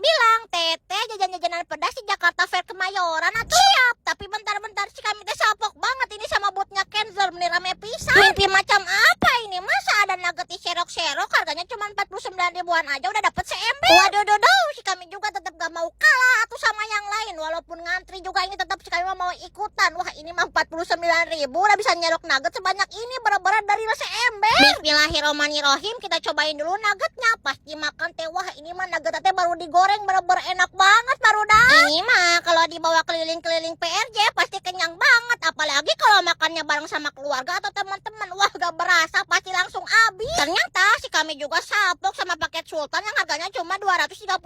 bilang, teteh jajan-jajanan pedas di Jakarta Fair Kemayoran atuh. Siap, tapi bentar-bentar si kami teh sapok banget ini sama botnya Kenzer bener rame pisan. Mimpi macam apa ini? Masa ada nugget di serok-serok harganya cuma 49 ribuan aja udah dapet seember. Waduh, si kami juga tetap gak mau kalah atuh sama yang lain. Walaupun ngantri juga ini tetap si kami mau ikutan. Wah ini mah 49 ribu udah bisa nyerok nugget sebanyak ini berat-berat dari rasa ember. Bismillahirrahmanirrahim, kita cobain dulu nuggetnya. Pasti makan teh, wah ini mah nugget teh baru digoreng bener-bener enak banget baru dah. Ini mah kalau dibawa keliling-keliling PRJ pasti kenyang banget. Apalagi kalau makannya bareng sama keluarga atau teman-teman, wah gak berasa pasti langsung habis. Ternyata si kami juga sapok sama paket sultan yang harganya cuma 235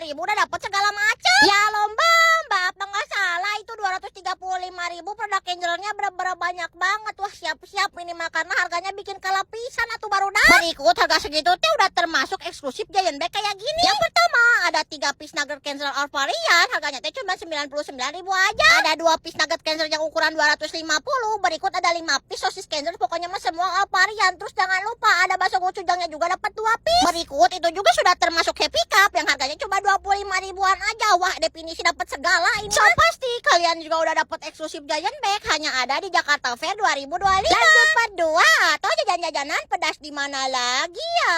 ribu udah dapet segala macam. Ya lomba, apa nggak salah itu 235 ribu produk Kenzelnya bener-bener banyak banget. Wah siap-siap ini mah karena harganya bikin kelapisan atau baru dah. Berikut harga segitu teh udah termasuk eksklusif Giant Bag kayak gini. Yang pertama ada 3 piece nugget Kenzel all varian, harganya teh cuma 99 ribu aja. Ada 2 piece nugget Kenzel yang ukuran 250. Berikut ada 5 piece sosis Kenzel, pokoknya mah semua all varian. Terus jangan lupa ada bakso gochujangnya juga dapat 2 piece. Berikut itu juga sudah termasuk Happy Cup yang harganya cuma 25 ribuan aja. Wah definisi dapat segala ini. So pasti kalian juga udah dapat eksklusif Giant Bag hanya ada di Jakarta Fair 2025. Lanjut part 2 atau jajan-jajanan pedas di mana lagi ya?